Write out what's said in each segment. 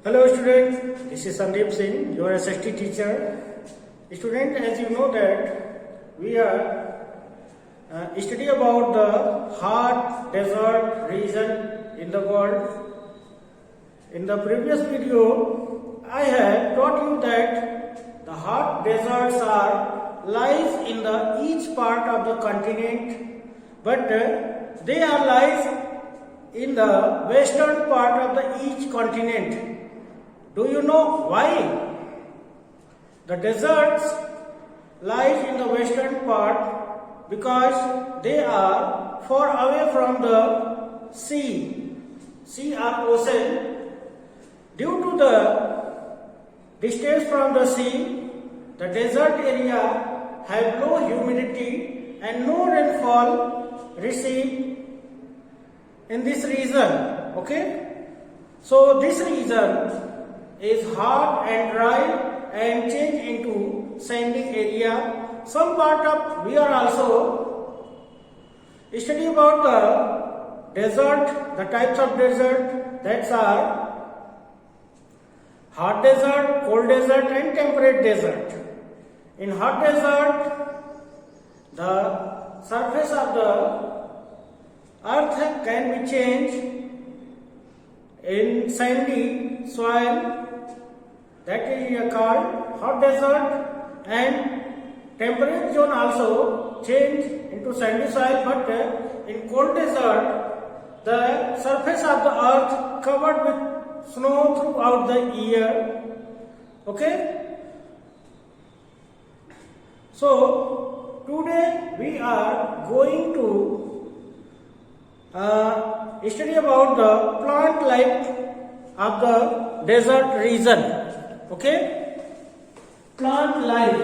Hello students, this is Sandeep Singh, your SST teacher. Student, as you know that we are studying about the hot desert region in the world. In the previous video, I have taught you that the hot deserts are lies in the each part of the continent, but they are lies in the western part of the each continent. Do you know why? The deserts lie in the western part because they are far away from the sea or ocean. Due to the distance from the sea, the desert area have low humidity and no rainfall received in this region. Okay, so this region is hot and dry and change into sandy area. Some part of we are also study about the desert, the types of desert that are hot desert, cold desert and temperate desert. In hot desert, the surface of the earth can be changed in sandy soil, that is called hot desert, and temperate zone also change into sandy soil, but in cold desert the surface of the earth covered with snow throughout the year. Okay, so today we are going to study about the plant life of the desert region. Okay, plant life.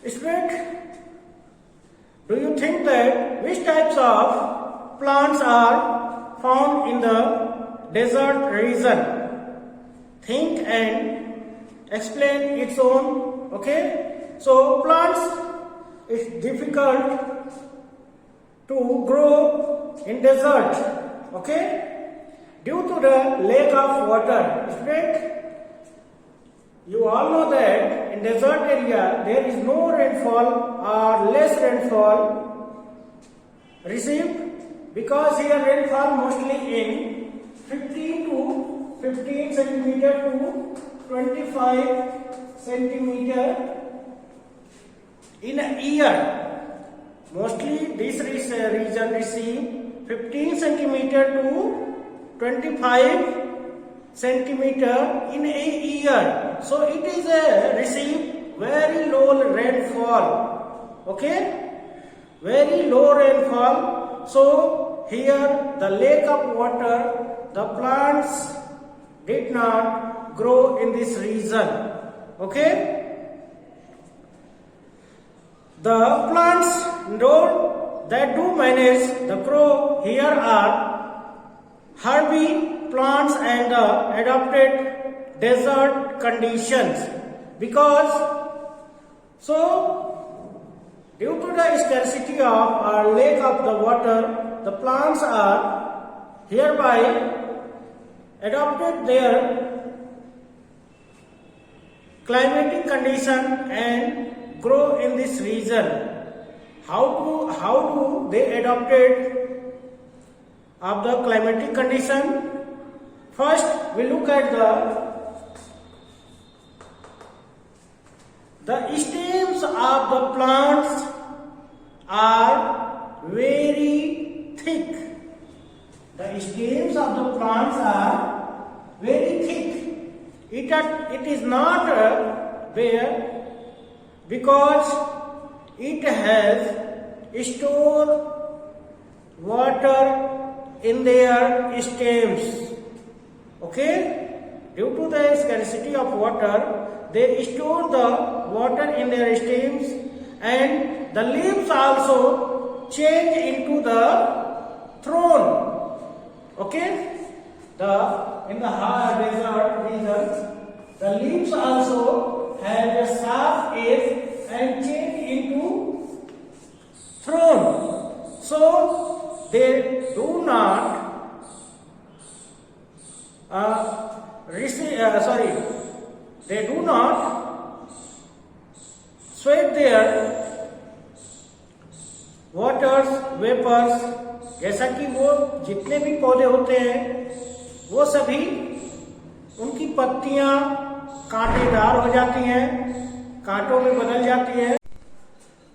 Student, do you think that which types of plants are found in the desert region? Think and explain its own. Okay, so plants is difficult to grow in desert, okay, due to the lack of water. Student, you all know that in desert area there is no rainfall or less rainfall received, because here rainfall mostly in 15 centimeter to 25 centimeter in a year. Mostly this region receive 15 centimeter to 25 centimeter in a year. So it is a receive very low rainfall. Okay, very low rainfall. So here the lack of water, the plants did not grow in this region. Okay, the plants that do manage the grow here are hardy plants and adapted desert conditions, because so due to the scarcity of or lack of the water, the plants are hereby adapted their climatic condition and grow in this region. How do they adapted of the climatic condition? First, we look at the stems of the plants are very thick. The stems of the plants are very thick. It is not bare, because it has stored water in their stems. Okay, due to the scarcity of water, they store the water in their stems, and the leaves also change into the throne. Okay, in the hard desert region, the leaves also have a sharp edge and change into throne. So they do not they do not sweat their waters, vapors. जैसा कि वो जितने भी पौधे होते हैं वो सभी उनकी पत्तियां कांटेदार हो जाती हैं, कांटों में बदल जाती है।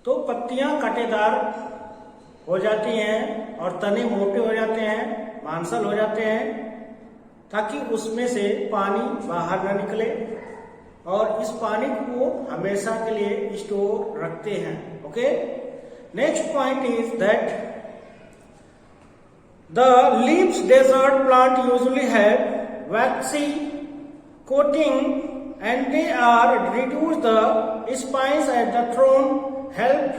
तो पत्तियां कांटेदार हो जाती हैं और तने मोटे हो जाते हैं, मांसल हो जाते हैं, ताकि उसमें से पानी बाहर न निकले और इस पानी को हमेशा के लिए स्टोर रखते हैं। Okay, next point is that the leaves desert plant usually have waxy coating and they are reduce the spines at the thorn, help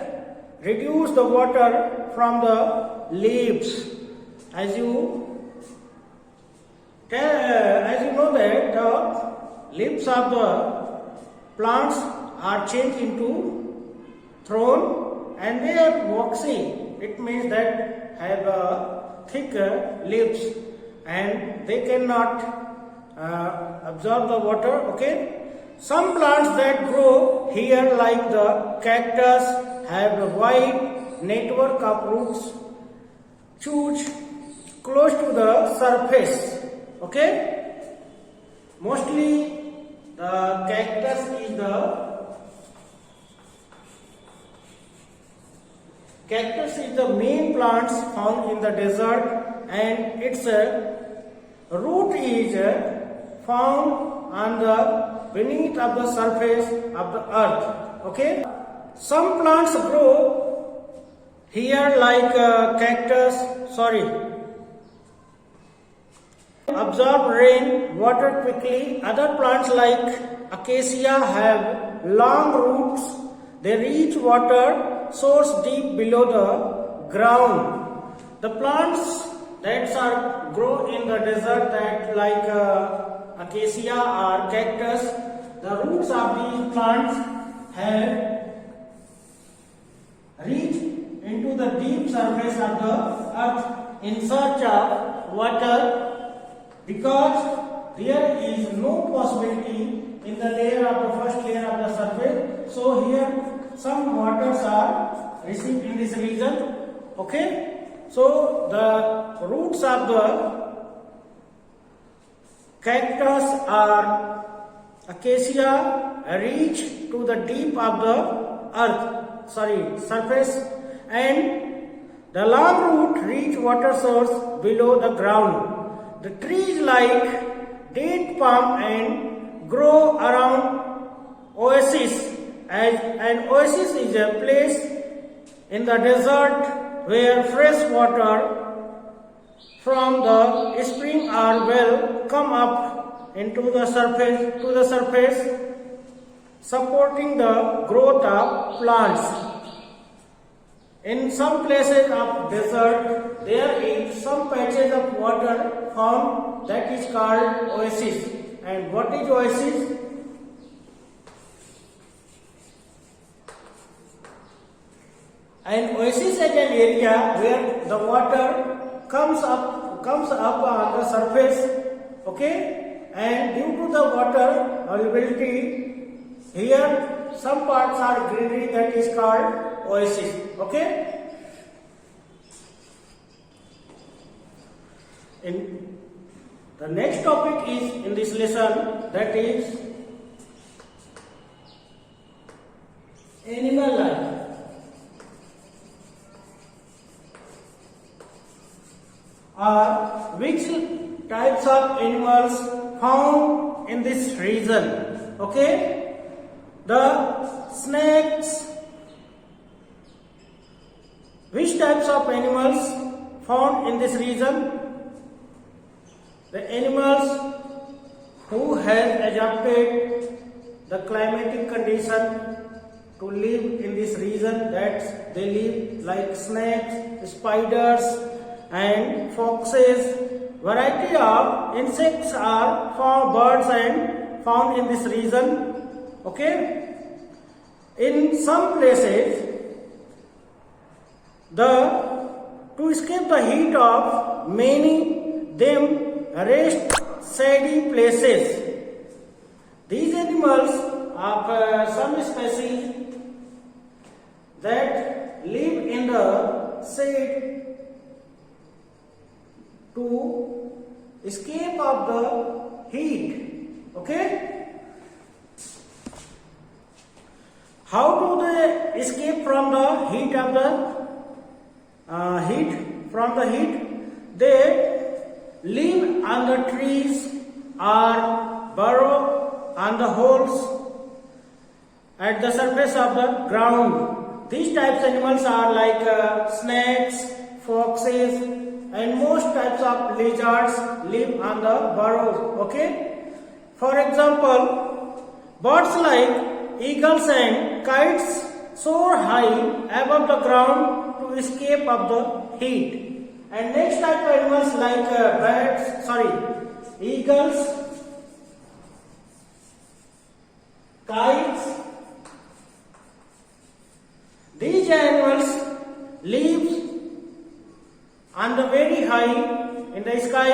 reduce the water from the leaves. As you know that the leaves of the plants are changed into thorn and they are waxy. It means that have thick leaves and they cannot absorb the water. Okay, some plants that grow here like the cactus have a wide network of roots shoot close to the surface. Okay, mostly the cactus is the main plants found in the desert and its root is found on the beneath of the surface of the earth. Okay, some plants grow here like cactus, absorb rain water quickly. Other plants like acacia have long roots. They reach water source deep below the ground. The plants that are grow in the desert, that like acacia or cactus, the roots of these plants have reached into the deep surface of the earth in search of water, because there is no possibility in the layer of the first layer of the surface. So here some waters are received in this region. Okay, so the roots of the cactus or acacia reach to the deep of the surface, and the long root reach water source below the ground. The trees like date palm and grow around oases, as an oasis is a place in the desert where fresh water from the spring or well come up into the surface, supporting the growth of plants. In some places of desert, there is some patches of water found that is called oasis. And what is oasis? An oasis is an area where the water comes up on the surface. Okay, and due to the water availability, here some parts are greenery, that is called oasis. Okay, in the next topic is in this lesson, that is animal life. Which types of animals found in this region? Okay, the snakes. Which types of animals found in this region? The animals who have adapted the climatic condition to live in this region, that they live like snakes, spiders and foxes. Variety of insects are found, birds and found in this region. Okay, in some places the to escape the heat of many them rest shady places. These animals are some species that live in the shade to escape of the heat. Okay? How do they escape from the heat of the heat? They live on the trees or burrow on the holes at the surface of the ground. These types of animals are like snakes, foxes, and most types of lizards live on the burrows. Okay? For example, birds like eagles and kites soar high above the ground to escape of the heat. And next type of animals like eagles, kites. These animals live on the very high in the sky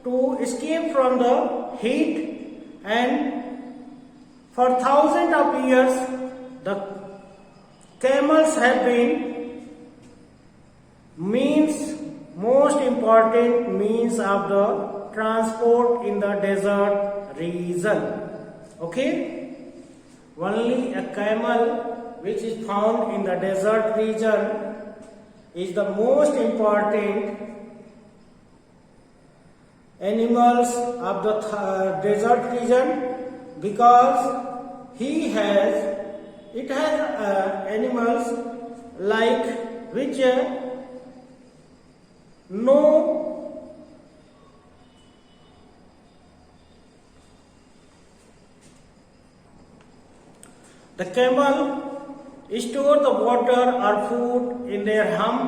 to escape from the heat, and for thousands of years the camels have been most important means of the transport in the desert region. Okay? Only a camel which is found in the desert region is the most important animals of the desert region, because it has animals like which know the camel store the water or food in their hump,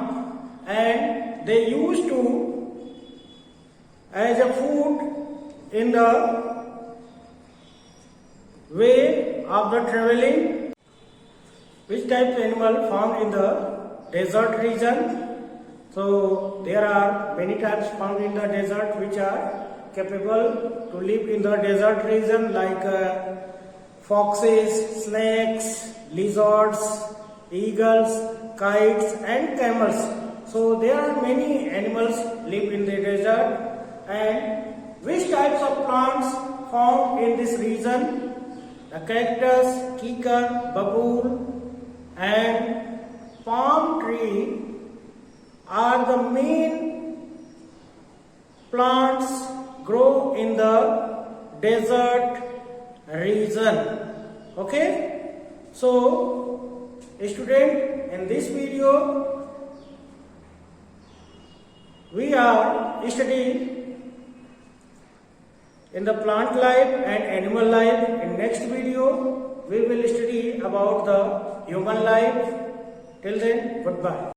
and they used to as a food in the way of the traveling. Which type of animal found in the desert region? So there are many types found in the desert which are capable to live in the desert region, like foxes, snakes, lizards, eagles, kites, and camels. So there are many animals live in the desert. And which types of plants found in this region? The cactus, kikar, babool, and palm tree are the main plants grow in the desert region. Okay? So, student, in this video we are studying in the plant life and animal life. In next video we will study about the human life. Till then, goodbye.